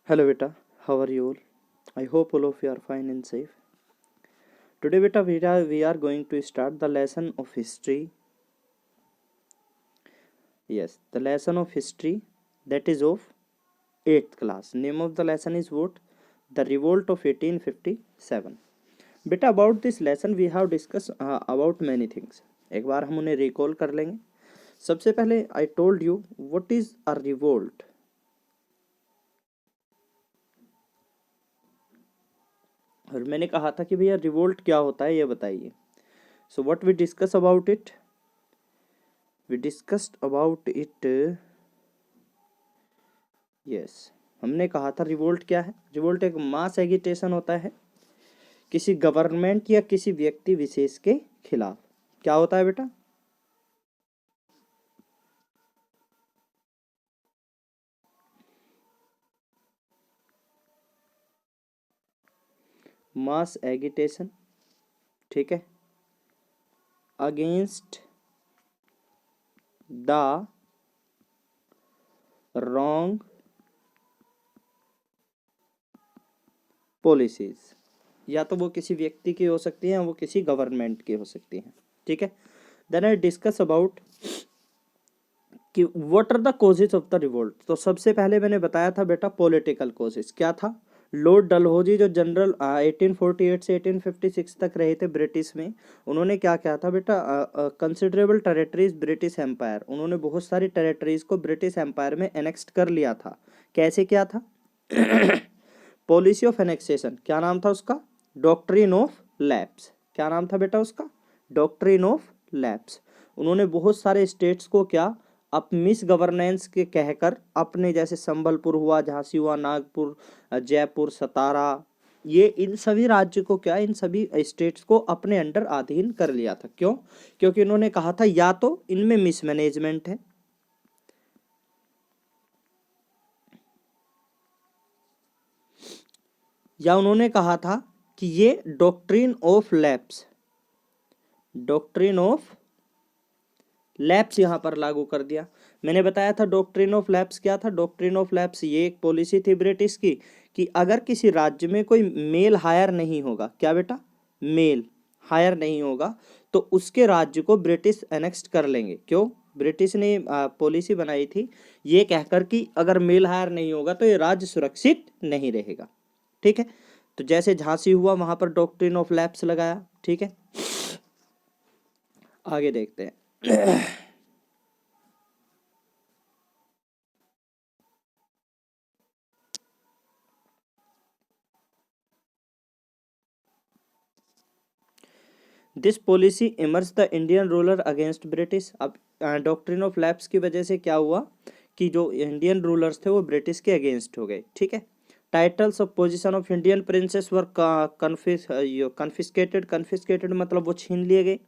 Hello beta, how are you all? I hope all of you are fine and safe. Today beta we are going to start the lesson of history. Yes, the lesson of history that is of 8th class. Name of the lesson is what? The Revolt of 1857. Beta about this lesson we have discussed about many things. एक बार हम उन्हें recall कर लेंगे. सबसे पहले I told you what is a revolt. और मैंने कहा था कि भैया रिवोल्ट क्या होता है ये बताइए. So what we discuss about it? We discussed about it. Yes, हमने कहा था रिवोल्ट क्या है. रिवोल्ट एक मास एगिटेशन होता है किसी गवर्नमेंट या किसी व्यक्ति विशेष के खिलाफ. क्या होता है बेटा? मास एगिटेशन. ठीक है. Against the wrong policies. या तो वो किसी व्यक्ति की हो सकती है या वो किसी गवर्नमेंट की हो सकती है. ठीक है. देन आई डिस्कस अबाउट कि what are the causes of the revolt. तो सबसे पहले मैंने बताया था बेटा पॉलिटिकल कॉजेज. क्या था? लॉर्ड डलहौजी जो जनरल 1848 से 1856 तक रहे थे ब्रिटिश में, उन्होंने क्या किया था बेटा? Considerable territories British empire. उन्होंने बहुत सारी टेरिटरीज को ब्रिटिश एम्पायर में एनेक्स्ट कर लिया था. कैसे किया था? Policy of annexation. क्या नाम था उसका? Doctrine of lapse. क्या नाम था बेटा उसका? Doctrine of lapse. उन्होंने बहुत सारे स्टेट्स को क्या अब मिस गवर्नेंस के कहकर अपने, जैसे संबलपुर हुआ, झांसी हुआ, नागपुर, जयपुर, सतारा, ये इन सभी राज्य को क्या, इन सभी स्टेट्स को अपने अंडर अधीन कर लिया था. क्यों? क्योंकि इन्होंने कहा था या तो इनमें मिसमैनेजमेंट है, या उन्होंने कहा था कि ये doctrine of lapse, doctrine of lapse यहां पर लागू कर दिया. मैंने बताया था डॉक्ट्रिन ऑफ लैप्स क्या था. डॉक्ट्रिन ऑफ लैप्स ये एक पॉलिसी थी ब्रिटिश की कि अगर किसी राज्य में कोई मेल हायर नहीं होगा, क्या बेटा? मेल हायर नहीं होगा, तो उसके राज्य को ब्रिटिश एनेक्स्ट कर लेंगे. क्यों? ब्रिटिश ने पॉलिसी बनाई थी ये कहकर कि अगर मेल हायर नहीं होगा तो ये राज्य सुरक्षित नहीं रहेगा. ठीक है. तो जैसे झांसी हुआ वहां पर डॉक्ट्रिन ऑफ लैप्स लगाया. ठीक है. आगे देखते हैं. This policy emerge the Indian ruler against British. अब डॉक्ट्रिन ऑफ लैप्स की वजह से क्या हुआ कि जो इंडियन रूलर्स थे वो ब्रिटिश के अगेंस्ट हो गए. ठीक है. Titles of position of Indian princess were confiscated. Confiscated मतलब वो छीन लिए गए.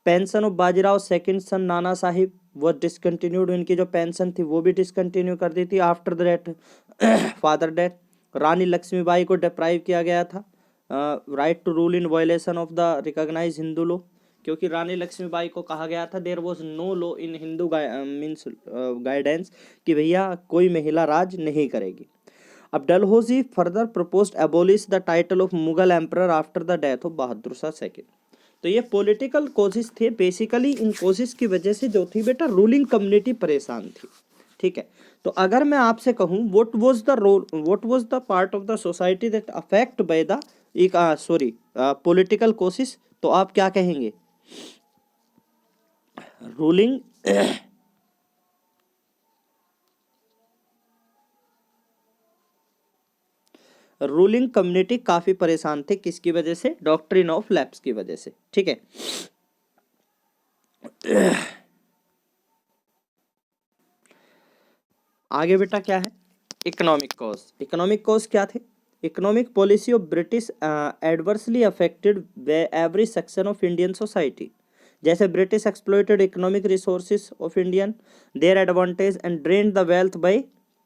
पेंशन ऑफ बाजीराव सेकंड सन नाना साहिब वो डिसकंटिन्यूड. इनकी जो पेंशन थी वो भी डिसकंटिन्यू कर दी थी after the death father death. Rani Lakshmibai को डिप्राइव किया गया था right to rule in violation of the recognise Hindu law. क्योंकि रानी लक्ष्मीबाई को कहा गया था there was no law in Hindu means guidance कि भैया कोई महिला राज नहीं करेगी. अब Dalhousie further proposed abolish the title of Mughal emperor after the death of Bahadur Shah second. तो ये पॉलिटिकल कोशिश थे बेसिकली. इन कोशिश की वजह से जो थी बेटा रूलिंग कम्युनिटी परेशान थी. ठीक है. तो अगर मैं आपसे कहूं what was the role, what was the part of the society that affect by the political कोशिश, तो आप क्या कहेंगे? रूलिंग रूलिंग कम्युनिटी काफी परेशान थे. किसकी वजह से? डॉक्ट्रिन ऑफ लैप्स की वजह से. ठीक है. आगे बेटा क्या है? Economic cause. इकोनॉमिक कॉज क्या थे? Economic policy of British adversely affected every section of Indian society. जैसे British exploited economic resources of Indian their advantage and drained the wealth by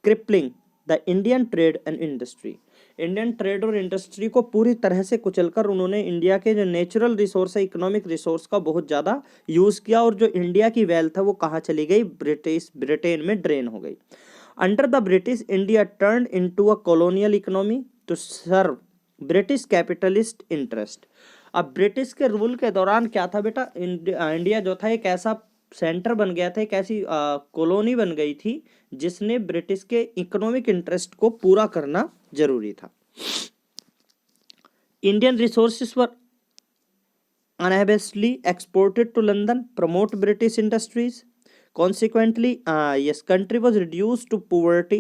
crippling the Indian trade and industry. Indian trade और industry को पूरी तरह से कुचलकर उन्होंने India के जो नेचुरल रिसोर्स है, इकोनॉमिक रिसोर्स का बहुत ज़्यादा यूज़ किया, और जो इंडिया की वेल्थ है वो कहाँ चली गई? ब्रिटेन में ड्रेन हो गई. Under the British, India turned into a colonial economy to serve British capitalist interest. अब ब्रिटिश के रूल के दौरान क्या था बेटा, इंडिया जो था एक ऐसा सेंटर बन गया था, एक ऐसी कॉलोनी बन गई थी जिसने ब्रिटिश के इकोनॉमिक इंटरेस्ट को पूरा करना जरूरी था। Indian resources were unabashedly exported to London, promote British industries. Consequently, yes, country was reduced to poverty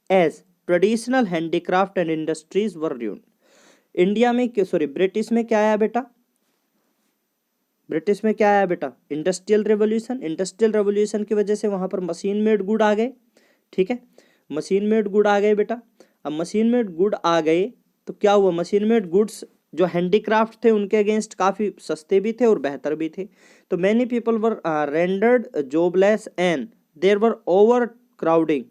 as traditional handicraft and industries were ruined. India में सॉरी ब्रिटिश में क्या आया बेटा, ब्रिटिश में क्या आया बेटा, इंडस्ट्रियल रेवोल्यूशन। इंडस्ट्रियल रेवोल्यूशन की वजह से वहां पर मशीन मेड गुड आ गए, ठीक है, मशीन मेड गुड आ गए बेटा। अब मशीन मेड गुड आ गए तो क्या हुआ, मशीन मेड गुड्स जो हैंडीक्राफ्ट थे उनके अगेंस्ट काफ़ी सस्ते भी थे और बेहतर भी थे। तो many people were rendered jobless and there were overcrowding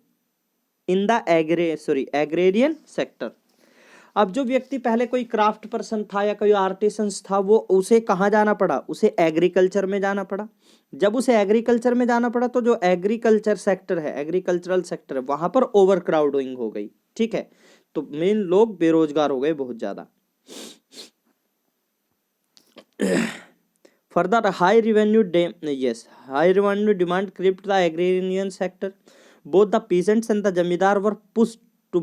in the agrarian sector. अब जो व्यक्ति पहले कोई क्राफ्ट पर्सन था या कोई आर्टिसंस था, वो उसे कहाँ जाना पड़ा, उसे एग्रीकल्चर में जाना पड़ा। जब उसे एग्रीकल्चर में जाना पड़ा तो जो एग्रीकल्चर सेक्टर है, एग्रीकल्चरल सेक्टर है, वहां पर ओवर क्राउडिंग हो गई, ठीक है, तो मेन लोग बेरोजगार हो गए बहुत ज्यादा। Further, high revenue demand crept the agrarian sector. Both the peasants and the jamidar were pushed to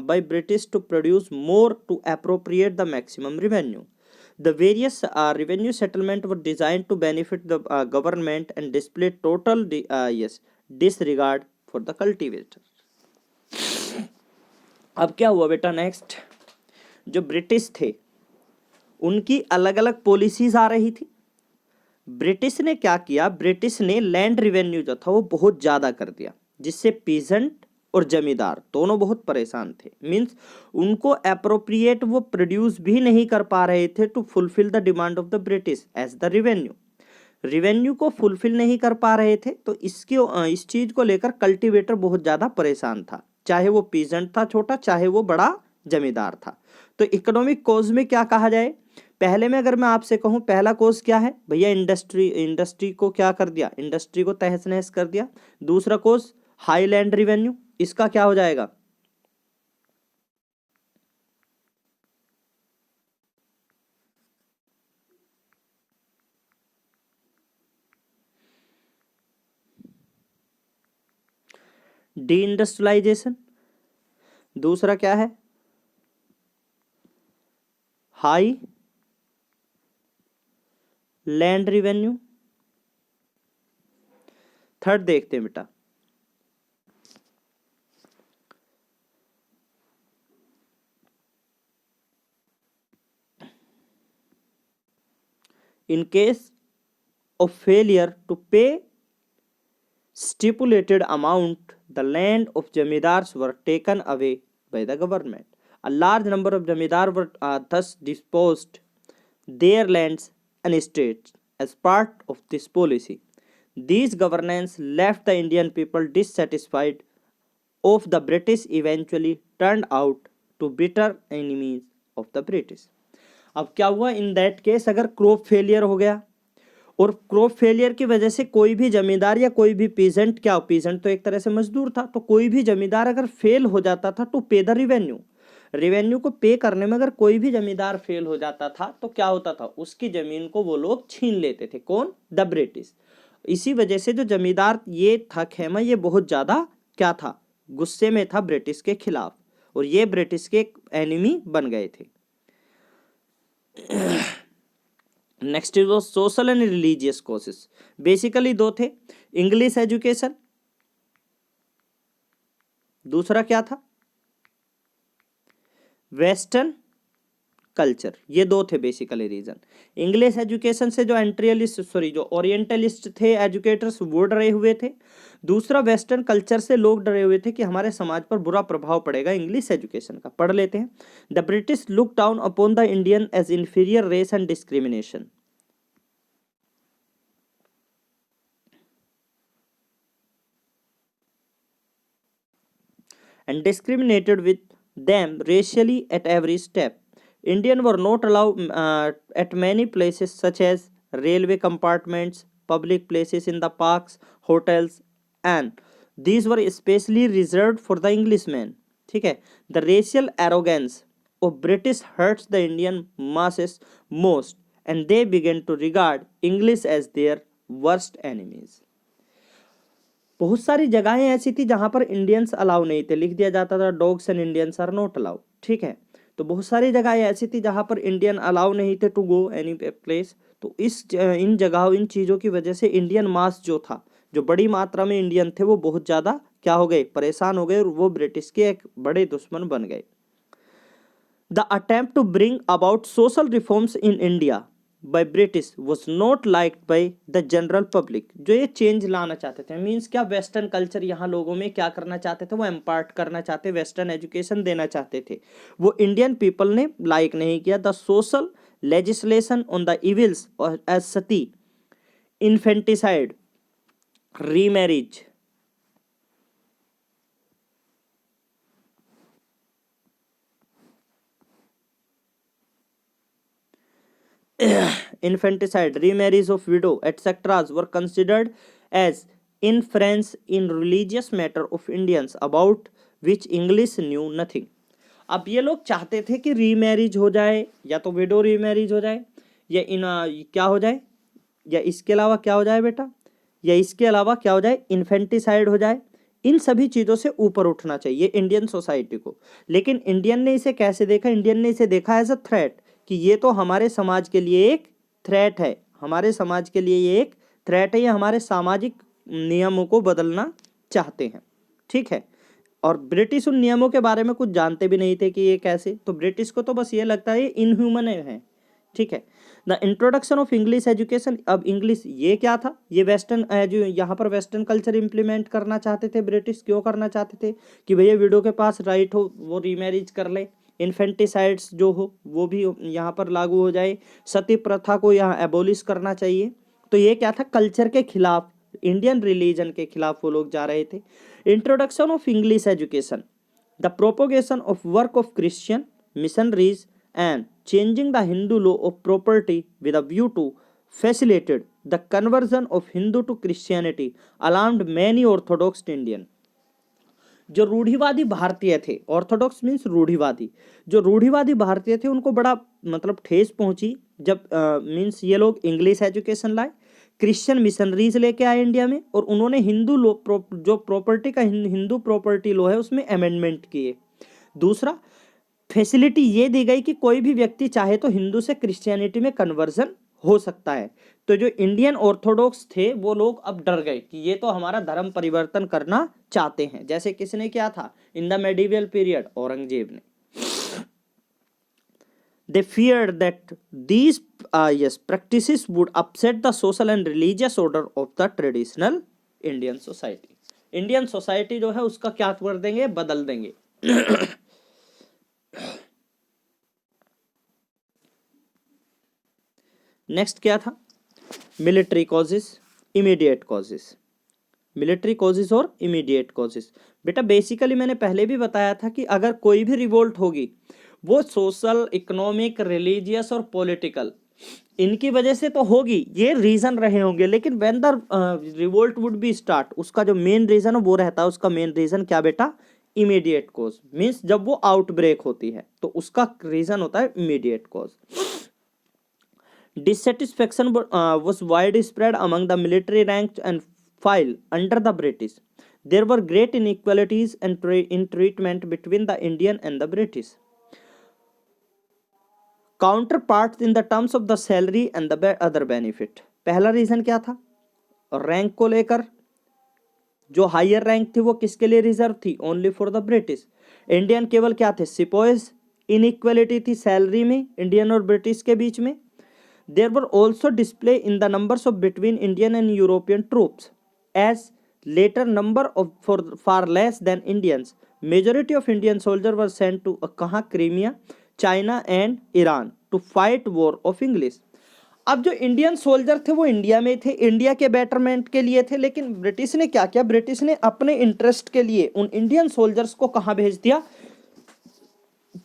by British to produce more to appropriate the maximum revenue. The various revenue settlement were designed to benefit the government and display total disregard for the cultivator. अब क्या हुआ बेटा, next जो British थे उनकी अलग अलग policies आ रही थी। ब्रिटिश ने क्या किया, ब्रिटिश ने लैंड रिवेन्यू जो था वो बहुत ज्यादा कर दिया, जिससे पीजेंट और जमींदार दोनों बहुत परेशान थे। मींस उनको एप्रोप्रिएट वो प्रोड्यूस भी नहीं कर पा रहे थे to fulfil the demand of the British as the revenue को फुलफिल नहीं कर पा रहे थे। तो इस चीज को लेकर कल्टीवेटर बहुत ज्यादा परेशान था, चाहे वो पीजेंट था छोटा, चाहे वो बड़ा जमींदार था। तो इकोनॉमिक कॉज में क्या कहा जाए, पहले में अगर मैं आपसे कहूं पहला कॉज क्या है भैया, इंडस्ट्री को क्या कर दिया, इंडस्ट्री को तहस नहस कर दिया। दूसरा कॉज हाई लैंड रिवेन्यू, इसका क्या हो जाएगा, डी इंडस्ट्रियलाइजेशन। दूसरा क्या है, हाई लैंड रिवेन्यू। थर्ड देखते हैं बेटा, in case of failure to pay stipulated amount, the land of jamidars were taken away by the government. A large number of jamidar were thus disposed their lands and estates as part of this policy. These governance left the Indian people dissatisfied of the British, eventually turned out to bitter enemies of the British. अब क्या हुआ, in that case अगर crop failure हो गया, और crop failure की वजह से कोई भी जमींदार या कोई भी पीजेंट, क्या पीजेंट तो एक तरह से मजदूर था, तो कोई भी जमींदार अगर फेल हो जाता था टू पे द रिवेन्यू को पे करने में अगर कोई भी जमींदार फेल हो जाता था तो क्या होता था, उसकी जमीन को वो लोग छीन लेते थे, कौन, द ब्रिटिश। इसी वजह से जो जमींदार ये था खेमा, ये बहुत ज्यादा क्या था, गुस्से में था ब्रिटिश के खिलाफ, और ये ब्रिटिश के एनिमी बन गए थे। Next is social and religious causes. Basically दो थे, इंग्लिश एजुकेशन, दूसरा क्या था, वेस्टर्न कल्चर। ये दो थे बेसिकली रीजन। इंग्लिश एजुकेशन से जो जो ओरिएंटलिस्ट थे एजुकेटर्स, वो डरे हुए थे। दूसरा वेस्टर्न कल्चर से लोग डरे हुए थे कि हमारे समाज पर बुरा प्रभाव पड़ेगा इंग्लिश एजुकेशन का। पढ़ लेते हैं। The British look down upon the Indian as inferior race and discrimination. And discriminated with them racially at every step. Indians were not allowed at many places such as railway compartments, public places in the parks, hotels, and these were specially reserved for the English man, ठीक है। The racial arrogance of British hurts the Indian masses most and they begin to regard English as their worst enemies. बहुत सारी जगहें ऐसी थी जहां पर Indians allow नहीं थे, लिख दिया जाता था dogs and Indians are not allow, ठीक है। तो बहुत सारी जगहें ऐसी थी जहां पर इंडियन अलाउ नहीं थे टू गो एनी प्लेस। तो इन जगहों, इन चीज़ों की वजह से इंडियन मास जो था, जो बड़ी मात्रा में इंडियन थे, वो बहुत ज़्यादा क्या हो गए, परेशान हो गए और वो ब्रिटिश के एक बड़े दुश्मन बन गए। The attempt to bring about social reforms in India by British was not liked by the general public. जो ये चेंज लाना चाहते थे, मीन्स क्या, वेस्टर्न कल्चर यहाँ लोगों में क्या करना चाहते थे, वो इम्पार्ट करना चाहते, वेस्टर्न एजुकेशन देना चाहते थे, वो इंडियन पीपल ने लाइक नहीं किया। The social legislation on the evils as sati, infanticide, remarriage, infanticide, remarriage of widow, etc. were considered as inference in religious matter of Indians about which English knew nothing. अब ये लोग चाहते थे कि remarriage हो जाए, या तो विडो रीमैरिज हो जाए, या क्या हो जाए, या इसके अलावा क्या हो जाए बेटा, या इसके अलावा क्या हो जाए, इन्फेंटिसाइड हो जाए। इन सभी चीज़ों से ऊपर उठना चाहिए इंडियन सोसाइटी को। लेकिन इंडियन ने इसे कैसे देखा, इंडियन ने इसे देखा एज अ थ्रेट, कि ये तो हमारे समाज के लिए एक थ्रेट है, हमारे समाज के लिए ये एक थ्रेट है, ये हमारे सामाजिक नियमों को बदलना चाहते हैं, ठीक है। और ब्रिटिश उन नियमों के बारे में कुछ जानते भी नहीं थे कि ये कैसे, तो ब्रिटिश को तो बस ये लगता है ये इनह्यूमन है, ठीक है। The introduction of English education, अब इंग्लिश ये क्या था, ये वेस्टर्न जो यहाँ पर वेस्टर्न कल्चर इंप्लीमेंट करना चाहते थे ब्रिटिश। क्यों करना चाहते थे, कि भैया विडो के पास राइट हो, वो रीमैरिज कर ले, इन्फेंटिसाइड्स जो हो वो भी यहाँ पर लागू हो जाए, सती प्रथा को यहाँ एबोलिश करना चाहिए। तो ये क्या था, कल्चर के खिलाफ, इंडियन रिलीजन के खिलाफ वो लोग जा रहे थे। Introduction of English education, the propagation of work of Christian missionaries and changing the Hindu law of property with a view to facilitated the conversion of Hindu to Christianity alarmed many Orthodox Indian। जो रूढ़िवादी भारतीय थे, Orthodox means रूढ़िवादी, जो रूढ़िवादी भारतीय थे उनको बड़ा मतलब ठेस पहुंची जब मीन्स ये लोग इंग्लिश एजुकेशन लाए, क्रिश्चियन मिशनरीज लेके आए इंडिया में, और उन्होंने हिंदू लो जो प्रॉपर्टी का हिंदू प्रॉपर्टी लो है उसमें अमेंडमेंट किए। दूसरा, फैसिलिटी ये दी गई कि कोई भी व्यक्ति चाहे तो हिंदू से क्रिश्चियनिटी में कन्वर्जन हो सकता है। तो जो इंडियन ऑर्थोडॉक्स थे वो लोग अब डर गए कि ये तो हमारा धर्म परिवर्तन करना चाहते हैं, जैसे किसने किया था in the medieval period, Aurangzeb ने। They feared that these practices would upset the social and religious order of the traditional Indian society। Indian society जो है उसका क्या कर देंगे, बदल देंगे। नेक्स्ट क्या था, military causes, immediate causes. Military causes और इमीडिएट कॉजेस, बेटा बेसिकली मैंने पहले भी बताया था कि अगर कोई भी रिवोल्ट होगी वो सोशल, इकोनॉमिक, रिलीजियस और पॉलिटिकल, इनकी वजह से तो होगी, ये रीजन रहे होंगे। लेकिन when the revolt would be start, उसका जो मेन रीजन है वो रहता है, उसका मेन रीजन क्या बेटा, इमीडिएट कॉज। मीन्स जब वो आउटब्रेक होती है तो उसका रीजन होता है immediate cause. Dissatisfaction was widespread among the military ranks and file under the British. There were great inequalities in treatment between the Indian and the British counterparts in the terms of the salary and the other benefit। पहला reason क्या था, rank को लेकर, जो higher rank थी वो किसके लिए रिजर्व थी, only for the British. Indian केवल क्या थे, सिपॉइज। इनइक्वालिटी थी सैलरी में इंडियन और ब्रिटिश के बीच में। There were also display in the numbers of between Indian and European troops, as later number of for far less than Indians. Majority of Indian soldiers were sent to कहाँ, Crimea, China and Iran to fight war of English. अब जो Indian soldier थे वो India में थे, India के betterment के लिए थे, लेकिन ब्रिटिश ने क्या किया, ब्रिटिश ने अपने इंटरेस्ट के लिए उन इंडियन सोल्जर्स को कहाँ भेज दिया,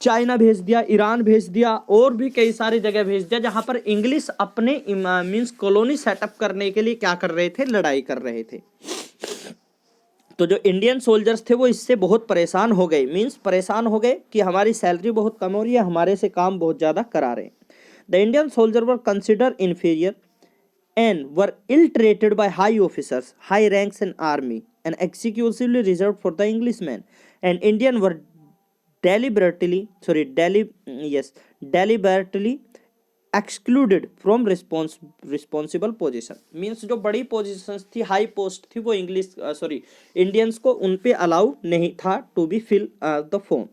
चाइना भेज दिया, ईरान भेज दिया, और भी कई सारी जगह भेज दिया जहां पर इंग्लिश अपने मींस कॉलोनी सेटअप करने के लिए क्या कर रहे थे, लड़ाई कर रहे थे। तो जो इंडियन सोल्जर्स थे वो इससे बहुत परेशान हो गए, मीन्स परेशान हो गए कि हमारी सैलरी बहुत कम हो रही है, हमारे से काम बहुत ज़्यादा करा रहे हैं। The Indian soldier were consider inferior and were ill-treated by high officers, high ranks in army, and exclusively reserved for the Englishmen. And Indian were deliberately excluded from responsible position. Means जो बड़ी positions थी, high post थी, वो Indians को उन पे allow नहीं था to be fill the form.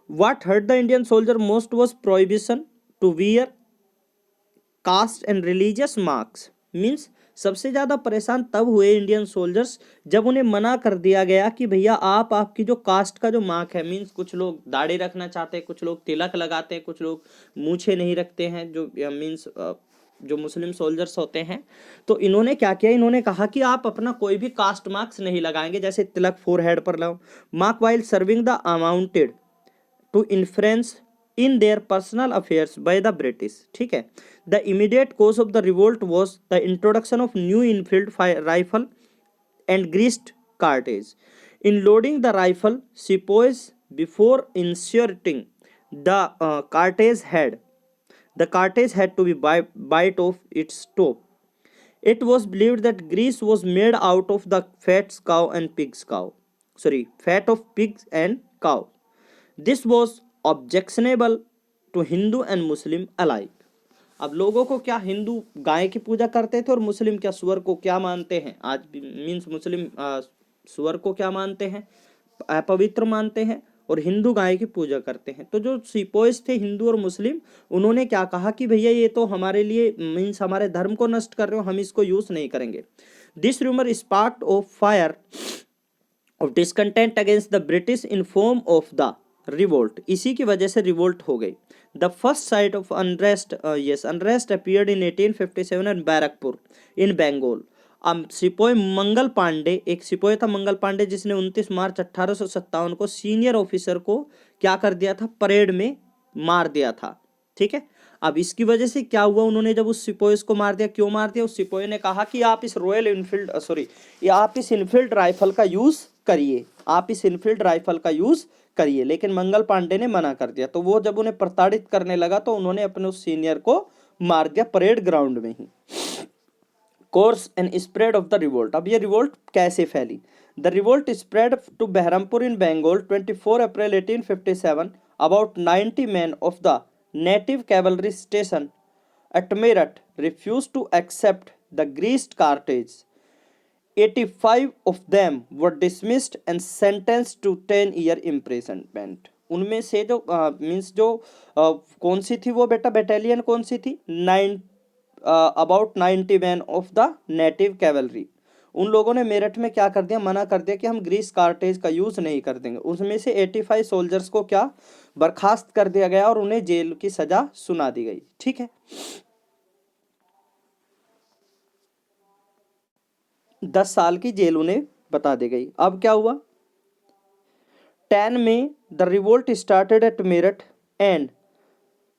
What hurt the Indian soldier most was prohibition to wear caste and religious marks. Means सबसे ज़्यादा परेशान तब हुए इंडियन सोल्जर्स जब उन्हें मना कर दिया गया कि भैया आपकी जो कास्ट का जो मार्क है, मीन्स कुछ लोग दाढ़ी रखना चाहते हैं, कुछ लोग तिलक लगाते हैं, कुछ लोग मूछें नहीं रखते हैं, जो मीन्स जो मुस्लिम सोल्जर्स होते हैं. तो इन्होंने क्या किया, इन्होंने कहा कि आप अपना कोई भी कास्ट मार्क्स नहीं लगाएंगे, जैसे तिलक फोर हेड पर लगाओ. Mark while serving the amounted to influence in their personal affairs by the British. ठीक है. The immediate cause of the revolt was the introduction of new infield rifle and greased cartridge. In loading the rifle, sepoys before inserting the cartridge had to be bite off its top. It was believed that grease was made out of the fat of pigs and cow. This was objectionable to Hindu and Muslim alike. अब लोगों को क्या, हिंदू गाय की पूजा करते थे और मुस्लिम क्या सुअर को क्या मानते हैं आज भी, मीन्स मुस्लिम सुअर को क्या मानते हैं, अपवित्र मानते हैं, और हिंदू गाय की पूजा करते हैं. तो जो सिपोइस थे हिंदू और मुस्लिम, उन्होंने क्या कहा कि भैया ये तो हमारे लिए मीन्स हमारे धर्म को नष्ट कर रहे हो, हम इसको यूज नहीं करेंगे. This rumour sparked of fire of discontent against the British in form of the revolt. इसी की वजह से रिवोल्ट हो गई. The first sight of unrest appeared in 1857 इन बैरकपुर इन बंगाल. अब सिपोई मंगल पांडे, एक सिपोई था मंगल पांडे, जिसने 29 मार्च 1857 को सीनियर ऑफिसर को क्या कर दिया था, परेड में मार दिया था. ठीक है. अब इसकी वजह से क्या हुआ, उन्होंने जब उस सिपोई को मार दिया, क्यों मार दिया, उस सिपोई ने कहा कि आप इस इनफील्ड राइफल का यूज करिए, लेकिन मंगल पांडे ने मना कर दिया. तो वो जब उन्हें प्रताड़ित करने लगा तो उन्होंने अपने उस सीनियर को मार दिया परेड ग्राउंड में ही. Course and spread of the revolt. अब ये रिवोल्ट कैसे फैली. The revolt spread to Berhampore in Bengal 24 April 1857. About 90 men of the native cavalry station at Meerut refused to accept the greased cartridge. 85 of them were dismissed and sentenced to 10-year imprisonment. उनमें से जो means जो कौन सी थी वो बेटा battalion कौन सी थी, about 90 men of the native cavalry. उन लोगों ने मेरठ में क्या कर दिया, मना कर दिया कि हम ग्रीस कार्टेज का यूज नहीं कर देंगे. उसमें से 85 सोल्जर्स को क्या बर्खास्त कर दिया गया और उन्हें जेल की सजा सुना दी गई. ठीक है. 10 साल की जेल उन्हें बता दी गई. अब क्या हुआ, 10 में the revolt started at Meerut and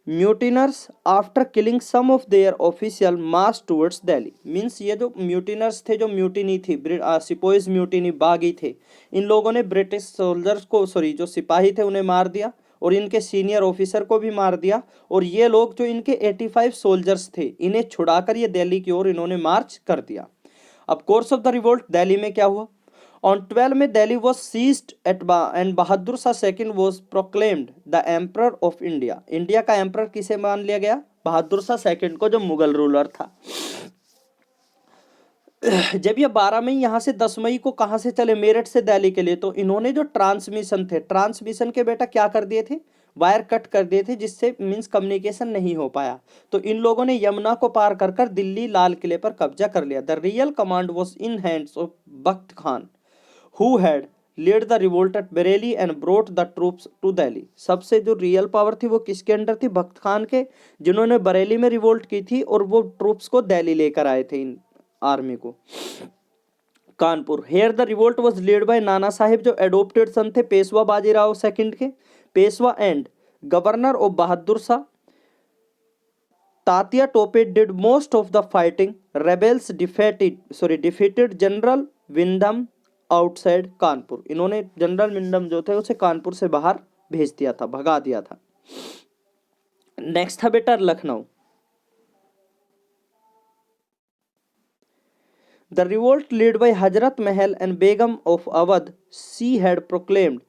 mutineers after killing some of their official march towards Delhi. Means ये जो म्यूटिनर्स थे, जो म्यूटिनी थी, सिपोइस म्यूटिनी, बागी थे, इन लोगों ने ब्रिटिश सोल्जर्स को जो सिपाही थे उन्हें मार दिया और इनके सीनियर ऑफिसर को भी मार दिया. और ये लोग जो इनके 85 सोल्जर्स थे, इन्हें छुड़ाकर ये दिल्ली की ओर इन्होंने मार्च कर दिया. अब course of the revolt, Delhi में क्या हुआ, ऑन 12 में Delhi was seized and Bahadur Shah second was proclaimed the emperor of India. India का एम्परर किसे मान लिया गया, बहादुर शाह सेकंड को, जो मुगल रूलर था. जब ये 12 मई यहाँ से 10 मई को कहाँ से चले, मेरठ से दिल्ली के लिए, तो इन्होंने जो ट्रांसमिशन के बेटा क्या कर दिए थे, वायर कट कर दिए थे, जिससे मीन्स कम्युनिकेशन नहीं हो पाया. तो इन लोगों ने यमुना को पार कर कर दिल्ली लाल किले पर कब्जा कर लिया. The real command was in hands of Bakht Khan who had lead the revolt at Bareilly and brought the troops to Delhi. सबसे जो रियल पावर थी वो किसके अंडर थी, बख्त खान के, जिन्होंने बरेली में रिवोल्ट की थी और वो ट्रूप्स को दिल्ली लेकर आए थे, इन आर्मी को. Kanpur, here the revolt was lead by Nana Sahib, जो एडोप्टेड सन थे पेशवा बाजीराव सेकंड के, Peshwa and governor of Bahadur Shah. Tatya Tope did most of the fighting, rebels defeated general Windham outside Kanpur. इन्होंने जनरल विंडम जो थे उसे कानपुर से बाहर भेज दिया था, भगा दिया था। नेक्स्ट था बेटा Lucknow. The revolt led by Hazrat Mahal and Begum of Awadh, she had proclaimed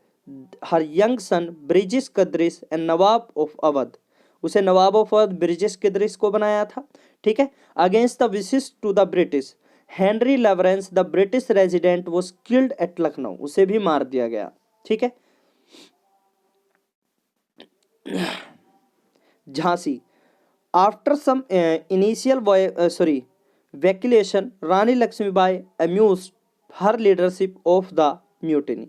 her young son British Qadris and Nawab of Awadh, उसे नवाब ऑफ अवध ब्रिजेश किदरिस को बनाया था, ठीक है। Against the wishes to the British, Henry Lawrence the British resident was killed at Lucknow, उसे भी मार दिया गया, ठीक है। Jhansi, after some initial vacillation, Rani Lakshmibai amused her leadership of the mutiny.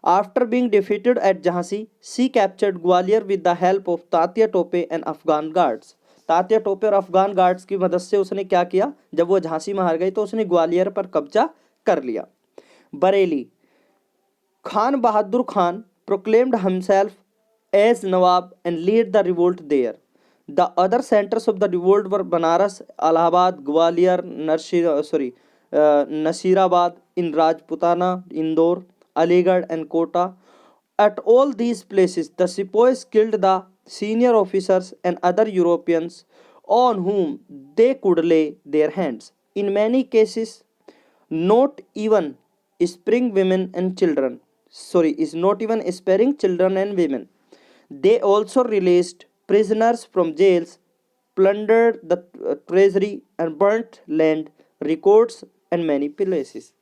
After being defeated at Jhansi, she captured Gwalior with the help of Tatya Tope and Afghan guards. Tatya Tope और Afghan guards की मदद से उसने क्या किया, जब वो झांसी में हार गई तो उसने ग्वालियर पर कब्जा कर लिया। बरेली, खान बहादुर Khan proclaimed himself as Nawab and led the revolt there. The other centers of the revolt were Banaras, Allahabad, Gwalior, Nasirabad in Rajputana, Indore, Aligarh and Kota. At all these places, the sepoys killed the senior officers and other Europeans on whom they could lay their hands. In many cases, not even sparing women and children. Is not even sparing children and women. They also released prisoners from jails, plundered the treasury and burnt land, records and many pieces.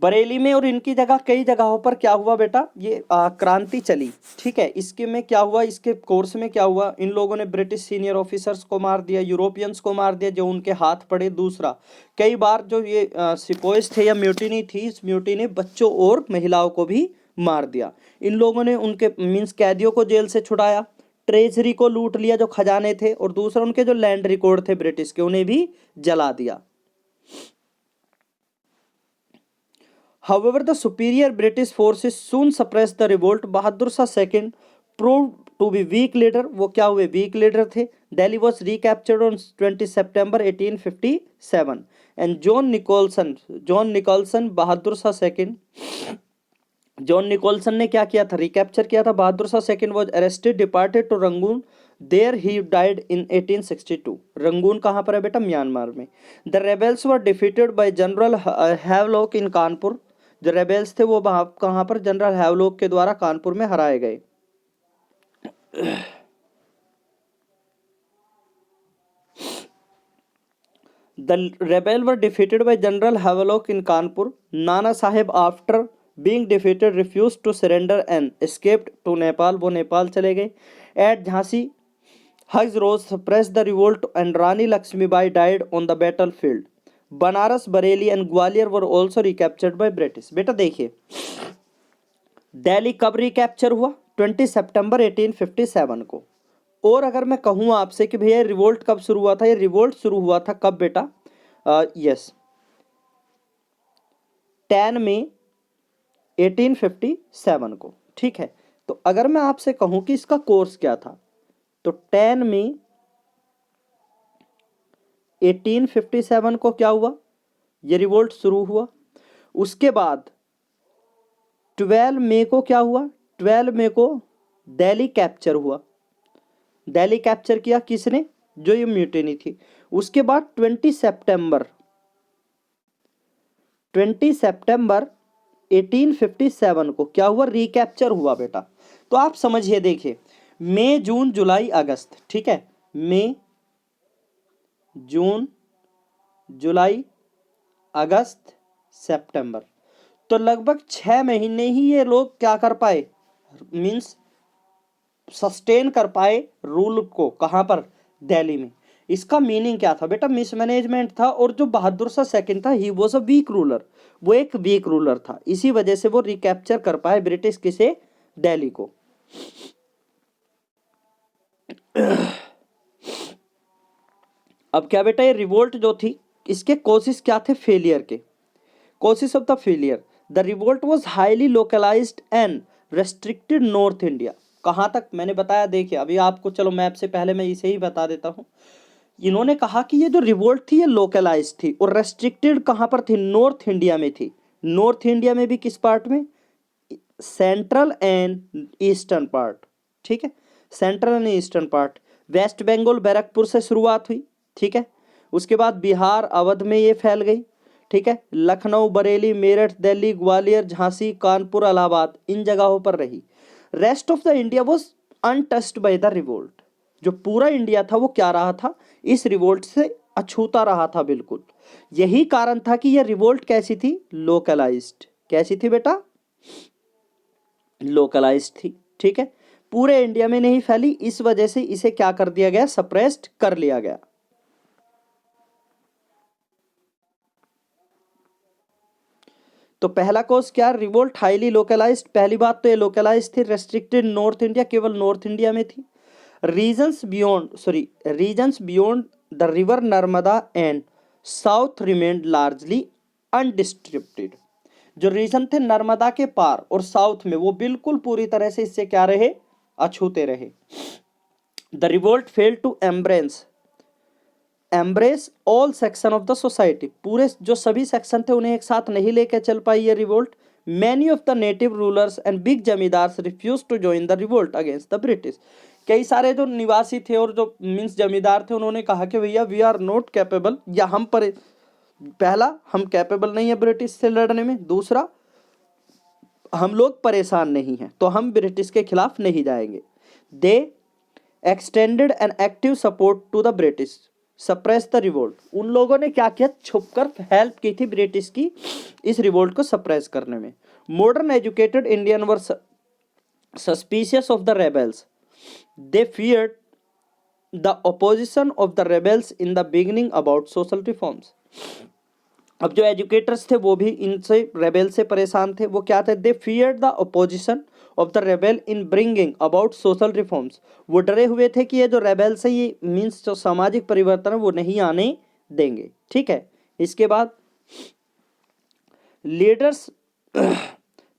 Bareilly में और इनकी जगह कई जगहों पर क्या हुआ बेटा, ये क्रांति चली, ठीक है। इसके में क्या हुआ, इसके कोर्स में क्या हुआ, इन लोगों ने ब्रिटिश सीनियर ऑफिसर्स को मार दिया, यूरोपियंस को मार दिया जो उनके हाथ पड़े। दूसरा, कई बार जो ये सिपोइस थे या म्यूटिनी थी, इस म्यूटिनी ने बच्चों और महिलाओं को भी मार दिया। इन लोगों ने उनके मीन्स कैदियों को जेल से छुड़ाया, ट्रेजरी को लूट लिया जो खजाने थे, और दूसरा उनके जो लैंड रिकॉर्ड थे ब्रिटिश के उन्हें भी जला दिया। However, the superior British forces soon suppressed the revolt. Bahadur Shah second proved to be weak leader, वो क्या हुए, वीक लीडर थे। Delhi was recaptured on 20 September 1857 and John Nicholson Bahadur Shah second, John Nicholson ने क्या किया था, रिकैप्चर किया था। Bahadur Shah second was arrested, departed to Rangoon, there he died in 1862। Rangoon कहाँ पर है बेटा, म्यांमार में। The rebels were defeated by general Havelock in Kanpur, जो रेबेल्स थे वो कहाँ पर, जनरल हैवलॉक के द्वारा कानपुर में हराए गए। The rebel were defeated by General Havelock in Kanpur. Nana Sahib, after being defeated, refused to surrender and escaped to Nepal. वो नेपाल चले गए। At Jhansi, Huz Rose suppressed the revolt and Rani Lakshmibai died on the battlefield. Banaras, Bareilly and Gwalior were also recaptured by British. बेटा देखिए, दिल्ली कब recapture हुआ, 20 सितंबर 1857 को। और अगर मैं कहूँ आपसे कि भैया रिवोल्ट कब शुरू हुआ था, ये रिवोल्ट शुरू हुआ था कब बेटा, यस 10 मई 1857 को, ठीक है। तो अगर मैं आपसे कहूँ कि इसका कोर्स क्या था, तो 10 मई 1857 को क्या हुआ, ये रिवोल्ट शुरू हुआ। उसके बाद 12 मई को क्या हुआ, 12 मई को दिल्ली कैप्चर हुआ। दिल्ली कैप्चर किया किसने, जो ये म्यूटिनी थी। उसके बाद 20 सितंबर 1857 को क्या हुआ, रिकैप्चर हुआ बेटा। तो आप समझिए, देखिए मई, जून, जुलाई, अगस्त, ठीक है, मई, जून, जुलाई, अगस्त, सितंबर, तो लगभग 6 महीने ही ये लोग क्या कर पाए, मींस सस्टेन कर पाए रूल को। कहां पर, दिल्ली में। इसका मीनिंग क्या था बेटा, मिसमैनेजमेंट था। और जो बहादुर शाह सेकंड था, he was a weak ruler, वो एक वीक रूलर था, इसी वजह से वो रिकैप्चर कर पाए ब्रिटिश किसे, दिल्ली को। अब क्या बेटा, ये रिवोल्ट जो थी, इसके कॉजेस क्या थे, फेलियर के, causes of the failure. The revolt was highly localised and restricted north India. कहाँ तक मैंने बताया, देखिए अभी आपको, चलो मैप से पहले मैं इसे ही बता देता हूँ। इन्होंने कहा कि ये जो रिवोल्ट थी ये लोकलाइज थी और रेस्ट्रिक्टेड कहाँ पर थी, नॉर्थ इंडिया में थी। नॉर्थ इंडिया में भी किस पार्ट में, सेंट्रल एंड ईस्टर्न पार्ट, ठीक है, central and eastern part. West Bengal Barrackpore से शुरुआत हुई, ठीक है, उसके बाद बिहार अवध में ये फैल गई, ठीक है, लखनऊ, बरेली, मेरठ, दिल्ली, ग्वालियर, झांसी, कानपुर, इलाहाबाद, इन जगहों पर रही। Rest of the India was untouched by the revolt. जो पूरा इंडिया था वो क्या रहा था, इस रिवोल्ट से अछूता रहा था बिल्कुल। यही कारण था कि यह रिवोल्ट कैसी थी, लोकलाइज्ड। कैसी थी बेटा, लोकलाइज्ड थी, ठीक है, पूरे इंडिया में नहीं फैली, इस वजह से इसे क्या कर दिया गया, सप्रेस्ड कर लिया गया। तो पहला कोर्स क्या, रिवोल्ट हाईली लोकलाइज्ड। पहली बात तो ये लोकलाइज्ड थी, रेस्ट्रिक्टेड नॉर्थ इंडिया, केवल नॉर्थ इंडिया में थी। Reasons beyond the river Narmada and south remained largely undistributed. जो रीजन थे नर्मदा के पार और साउथ में, वो बिल्कुल पूरी तरह से इससे क्या रहे, अछूते रहे। The revolt fail to embrace all section of the society. पूरे जो सभी सेक्शन थे उन्हें एक साथ नहीं लेकर चल पाई ये revolt. Many of the native rulers and big zamindars refuse to join the revolt against the British. कई सारे जो निवासी थे और जो मीन्स जमींदार थे, उन्होंने कहा कि भैया वी आर नॉट कैपेबल, या हम पर, पहला हम कैपेबल नहीं है ब्रिटिश से लड़ने में, दूसरा हम लोग परेशान नहीं हैं तो हम ब्रिटिश के खिलाफ नहीं जाएंगे। They extended an active support to the British suppress the revolt. उन लोगों ने क्या किया, छुपकर हेल्प की थी ब्रिटिश की इस रिवोल्ट को सप्रेस करने में। Modern educated Indian were suspicious of the rebels, they feared the opposition of the rebels in the beginning about social reforms. अब जो एजुकेटर्स थे वो भी इनसे, रेबेल से परेशान थे। वो क्या थे, they feared the opposition of the rebel in bringing about social reforms. वो डरे हुए थे कि ये जो रेबेल्स है ये मीन्स जो सामाजिक परिवर्तन है वो नहीं आने देंगे, ठीक है। इसके बाद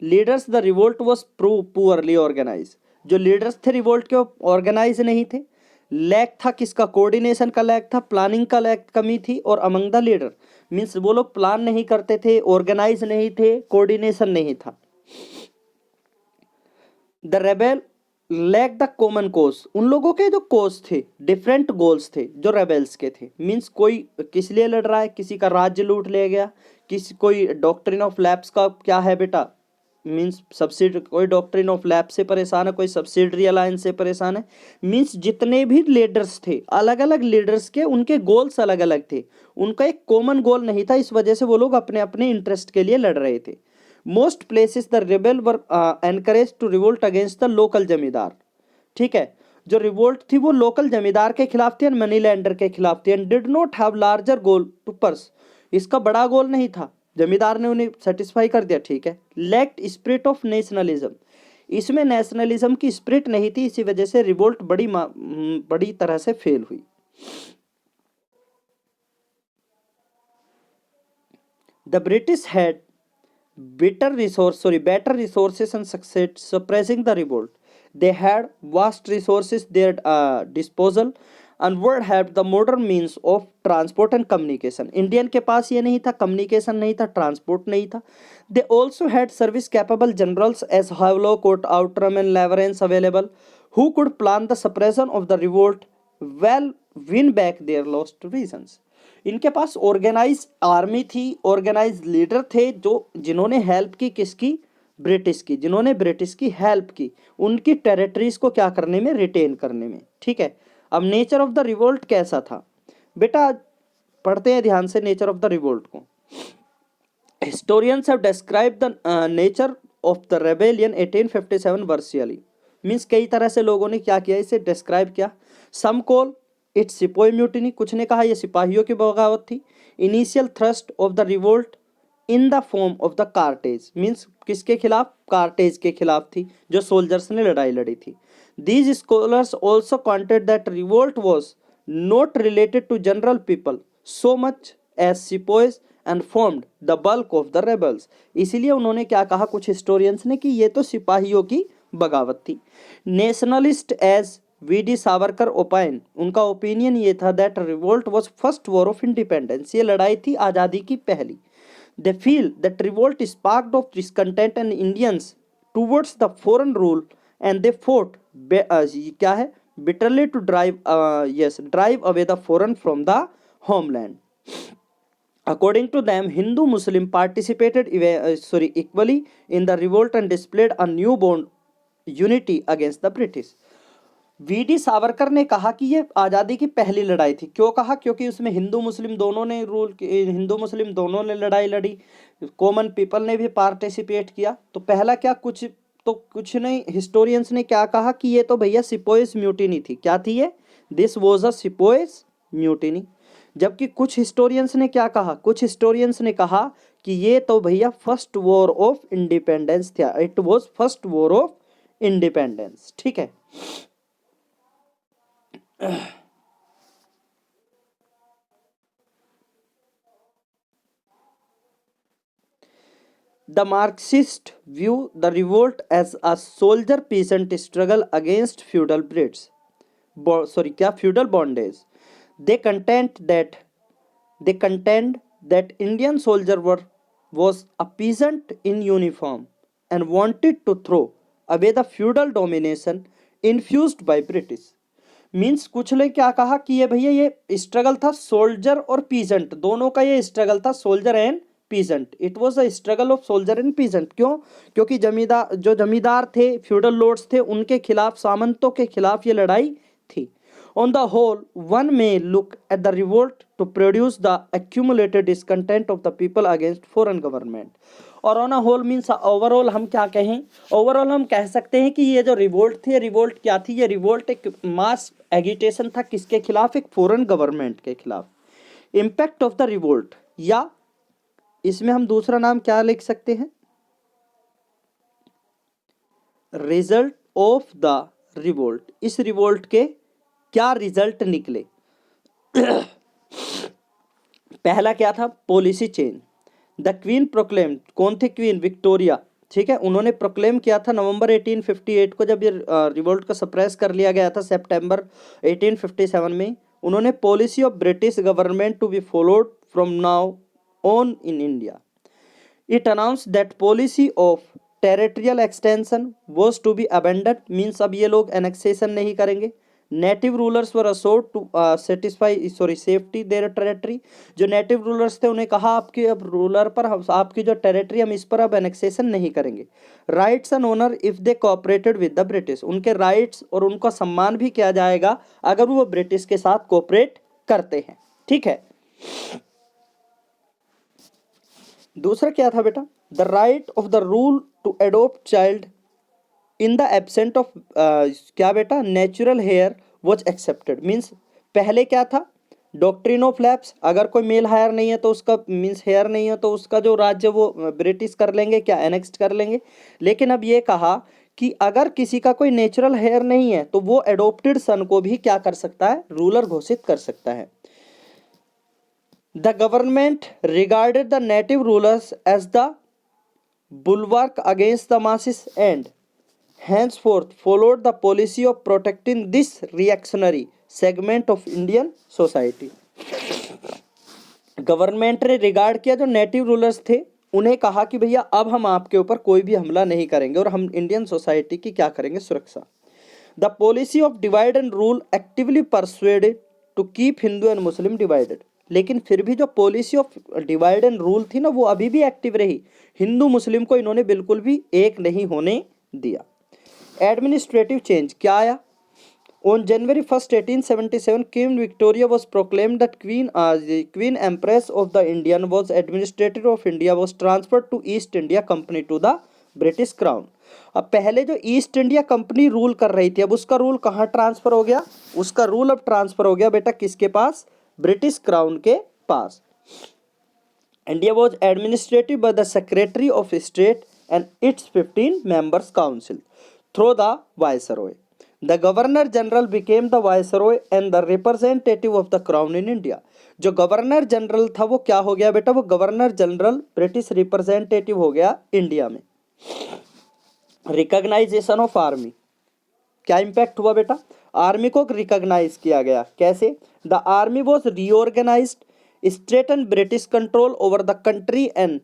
leaders the revolt was poorly organise. जो लीडर्स थे रिवोल्ट के, ऑर्गेनाइज नहीं थे। लैक था किसका, कोऑर्डिनेशन का लैक था, प्लानिंग का लैक, कमी थी। और अमंग द लीडर मीन्स वो लोग प्लान नहीं करते थे, ऑर्गेनाइज नहीं थे, कोऑर्डिनेशन नहीं था। The rebel lack the common cause. उन लोगों के जो कोज थे, डिफरेंट गोल्स थे जो रेबेल्स के थे। मीन्स कोई किस लिए लड़ रहा है, किसी का राज्य लूट ले गया, किसी कोई डॉक्ट्रिन ऑफ लैप्स का क्या है बेटा, मीन्स सब्सिडी, कोई डॉक्ट्रिन ऑफ लैब से परेशान है, कोई सब्सिडरी अलायंस से परेशान है। मीन्स जितने भी लीडर्स थे, अलग अलग लीडर्स के उनके गोल्स अलग अलग थे, उनका एक कॉमन गोल नहीं था। इस वजह से वो लोग अपने अपने इंटरेस्ट के लिए लड़ रहे थे। Most places the rebel were encourage to revolt against the local zamindar, ठीक है। जो रिवोल्ट थी वो लोकल जमींदार के खिलाफ थी एंड मनी लैंडर के खिलाफ थी, and did not have larger goal to pursue. इसका बड़ा गोल नहीं था, जमींदार ने उन्हें सेटिस्फाई कर दिया, ठीक है। लैक्ड स्पिरिट ऑफ नेशनलिज्म, इसमें नेशनलिज्म की स्पिरिट नहीं थी, इसी वजह से रिवोल्ट बड़ी तरह से फेल हुई। The British had better resources and success suppressing the revolt. They had vast resources their disposal and would have the modern means of transport and communication. Indian के पास ये नहीं था, कम्युनिकेशन नहीं था, ट्रांसपोर्ट नहीं था। They also had service capable generals as Havelock, Outram and Leverance available, who could plan the suppression of the revolt, well win back their lost regions. इनके पास organise army थी, ऑर्गेनाइज लीडर थे, जो जिन्होंने help की किसकी, British की, जिन्होंने British की हेल्प की उनकी टेरिटरीज को क्या करने में, रिटेन करने में, ठीक है। अब नेचर ऑफ द रिवोल्ट कैसा था बेटा, पढ़ते हैं ध्यान से नेचर ऑफ द रिवोल्ट को। Historians have describe the nature of the rebellion 1857 variously. Means कई तरह से लोगों ने क्या किया, इसे डिस्क्राइब किया। Some call its sepoy mutiny, कुछ ने कहा यह सिपाहियों की बगावत थी। Initial thrust of the revolt in the form of the cartridge, means किसके खिलाफ, कार्टेज के खिलाफ थी, जो सोल्जर्स ने लड़ाई लड़ी थी। These scholars also contend that revolt was not related to general people so much as sepoys and formed the bulk of the rebels. इसीलिए उन्होंने क्या कहा, कुछ हिस्टोरियंस ने, कि ये तो सिपाहियों की बगावत थी। Nationalist as V D. Savarkar opine, उनका ओपिनियन ये था that revolt was first war of independence, ये लड़ाई थी आज़ादी की पहली। They feel that revolt sparked off discontent and Indians towards the foreign rule and they fought क्या है bitterly to drive away the foreign from the homeland. According to them, Hindu Muslim participated equally in the revolt and displayed a newborn unity against the British. VD. Savarkar ने कहा कि ये आज़ादी की पहली लड़ाई थी। क्यों कहा? क्योंकि उसमें हिंदू मुस्लिम दोनों ने लड़ाई लड़ी, कॉमन पीपल ने भी पार्टिसिपेट किया। तो पहला क्या, कुछ नहीं, हिस्टोरियंस ने क्या कहा कि ये तो भैया सिपोइस म्यूटिनी थी। क्या थी ये? This was a sepoys mutiny. जबकि कुछ हिस्टोरियंस ने क्या कहा? कुछ हिस्टोरियंस ने कहा कि ये तो भैया फर्स्ट वॉर ऑफ इंडिपेंडेंस था, it was first war of independence. ठीक है। The Marxists view the revolt as a soldier-peasant struggle against feudal feudal bondage. They contend that Indian soldier was a peasant in uniform and wanted to throw away the feudal domination infused by British. Means कुछ ने क्या कहा कि ये भैया ये struggle था soldier और पीजेंट, दोनों का ये स्ट्रगल था, soldier and peasant. It was a struggle of soldier and peasant. क्यों? क्योंकि जमींदार थे, फ्यूडल लॉर्ड्स थे, उनके खिलाफ, सामंतों के खिलाफ ये लड़ाई थी। On the whole, one may look at the revolt to produce the accumulated discontent of the people against foreign government. और on a whole means overall हम क्या कहें? ओवरऑल हम कह सकते हैं कि ये जो रिवोल्ट थी, रिवोल्ट क्या थी? ये रिवोल्ट एक मास एगिटेशन था, किसके खिलाफ? एक फॉरेन गवर्नमेंट के खिलाफ। इम्पैक्ट ऑफ द रिवोल्ट, या इसमें हम दूसरा नाम क्या लिख सकते हैं? Result of the revolt. इस रिवोल्ट के क्या रिजल्ट निकले? पहला क्या था? Policy change. The queen proclaim, कौन थे क्वीन? विक्टोरिया। ठीक है, उन्होंने प्रोक्लेम किया था नवंबर 1858 को, जब ये रिवोल्ट को सप्रेस कर लिया गया था सितंबर 1857 में। उन्होंने policy of British government to be followed from now on in India. It announce that policy of territorial extension was to be abandoned, means अब ये लोग एनेक्सेशन नहीं करेंगे। Native rulers were assured to safety their territory. जो native rulers थे उन्हें कहा आपके अब रूलर पर, आपकी जो टेरिटरी, हम इस पर अब एनेक्सेशन नहीं करेंगे। Rights and honour if they cooperated with the British, उनके राइट्स और उनका सम्मान भी किया जाएगा अगर वो ब्रिटिश के साथ कोऑपरेट करते हैं। ठीक है। दूसरा क्या था बेटा? The right of the rule to adopt child in the absent of क्या बेटा? Natural heir was accepted. Means पहले क्या था? डॉक्ट्रिन ऑफ लैप्स, अगर कोई मेल हायर नहीं है तो उसका मीन्स हेयर नहीं है तो उसका जो राज्य वो ब्रिटिश कर लेंगे, क्या एनेक्स्ट कर लेंगे। लेकिन अब ये कहा कि अगर किसी का कोई नेचुरल हेयर नहीं है तो वो एडॉप्टेड सन को भी क्या कर सकता है? रूलर घोषित कर सकता है। The government regarded the native rulers as the bulwark against the masses and henceforth followed the policy of protecting this reactionary segment of Indian society. Government ने रिगार्ड किया जो नेटिव रूलर्स थे, उन्हें कहा कि भैया अब हम आपके ऊपर कोई भी हमला नहीं करेंगे और हम इंडियन सोसाइटी की क्या करेंगे? सुरक्षा। The policy of divide and rule actively persuaded to keep Hindu and Muslim divided. लेकिन फिर भी जो policy of divide and rule थी ना, वो अभी भी एक्टिव रही। हिंदू मुस्लिम को इन्होंने बिल्कुल भी एक नहीं होने दिया। एडमिनिस्ट्रेटिव चेंज क्या आया? On January 1st 1877 queen Victoria was proclaimed that queen empress of the Indian was administrator of India was transferred to East India Company to the British crown. अब पहले जो ईस्ट इंडिया कंपनी रूल कर रही थी, अब उसका rule कहाँ transfer हो गया? उसका रूल अब ट्रांसफर हो गया बेटा किसके पास? ब्रिटिश क्राउन के पास। India was administered by the secretary of state and its 15 members council through the viceroy. The governor general became the viceroy and the representative of the crown in India. जो governor general था वो क्या हो गया बेटा? वो governor general British representative हो गया इंडिया में। रिकॉग्नाइजेशन ऑफ आर्मी, क्या इम्पैक्ट हुआ बेटा, आर्मी को रिकॉग्नाइज किया गया, कैसे, the army was reorganised, strengthen British control over the country and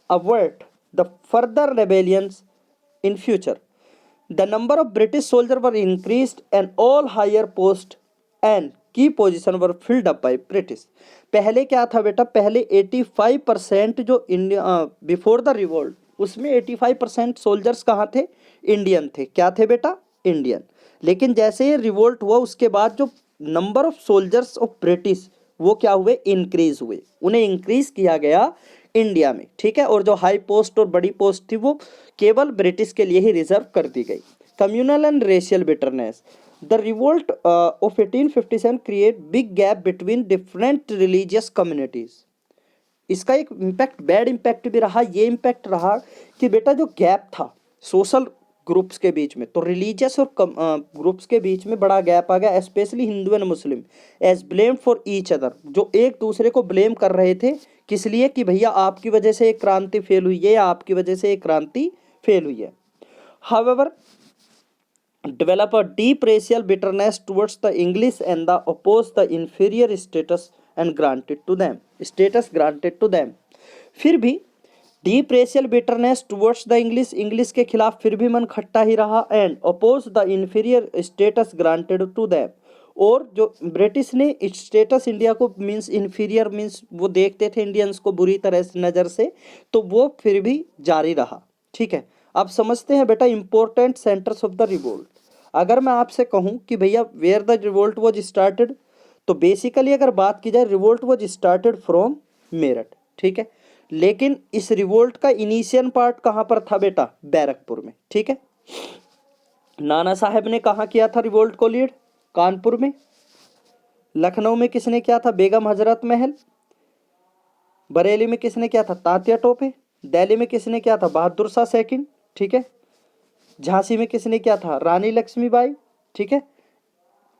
avoid the further rebellions in future, the number of British soldier were increased and all higher post and key position were filled up by British. पहले क्या था बेटा, पहले 85% जो India before the revolt, उसमें 85% soldiers कहाँ थे, Indian थे, क्या थे बेटा, इंडियन। लेकिन जैसे ये रिवोल्ट हुआ उसके बाद जो number of soldiers of British वो क्या हुए, इंक्रीज हुए, उन्हें इंक्रीज किया गया इंडिया में, ठीक है। और जो हाई पोस्ट और बड़ी पोस्ट थी वो केवल ब्रिटिश के लिए ही रिजर्व कर दी गई। Communal and racial bitterness, the revolt of 1857 create big gap between different religious communities. इसका एक इम्पैक्ट, बैड इम्पैक्ट भी रहा, ये इम्पैक्ट रहा कि बेटा जो गैप था सोशल ग्रुप्स के बीच में, तो रिलीजियस और ग्रुप्स के बीच में बड़ा गैप आ गया, specially Hindu and Muslim as blame for each other, जो एक दूसरे को ब्लेम कर रहे थे, किस लिए, कि भैया आपकी वजह से एक क्रांति फेल हुई है या आपकी वजह से एक क्रांति फेल हुई है। However develop a deep racial bitterness towards the English and the oppose the inferior status and granted to them, status granted to them। फिर भी deep racial bitterness towards the English, English के खिलाफ फिर भी मन खट्टा ही रहा, and oppose the inferior status granted to them, और जो ब्रिटिश ने स्टेटस इंडिया को मीन्स इन्फीरियर मीन्स वो देखते थे इंडियंस को बुरी तरह से नज़र से, तो वो फिर भी जारी रहा, ठीक है। अब समझते हैं बेटा important centres of the revolt. अगर मैं आपसे कहूँ कि भैया where the revolt was started, तो बेसिकली अगर बात की जाए revolt was started from Meerut, ठीक है। लेकिन इस रिवोल्ट का इनिशियल पार्ट कहाँ पर था बेटा, बैरकपुर में, ठीक है। नाना साहब ने कहाँ किया था रिवोल्ट को लीड, कानपुर में। लखनऊ में किसने किया था, बेगम हजरत महल। बरेली में किसने किया था, तात्या टोपे। दिल्ली में किसने किया था, बहादुर शाह सेकंड, ठीक है। झांसी में किसने किया था, रानी लक्ष्मीबाई, ठीक है।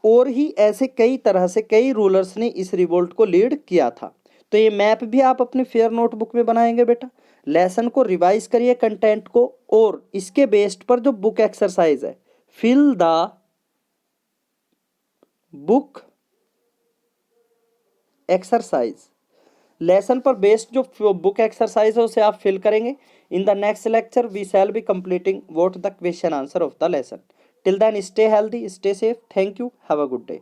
और ही ऐसे कई तरह से कई रूलर्स ने इस रिवोल्ट को लीड किया था। तो ये मैप भी आप अपने फेयर नोटबुक में बनाएंगे बेटा, लेसन को रिवाइज करिए कंटेंट को, और इसके बेस्ड पर जो बुक एक्सरसाइज है, fill the book exercise, lesson पर बेस्ड जो बुक एक्सरसाइज है उसे आप फिल करेंगे। In the next lecture we shall be completing what the question answer of the lesson. Till then stay healthy, stay safe, thank you, have a good day.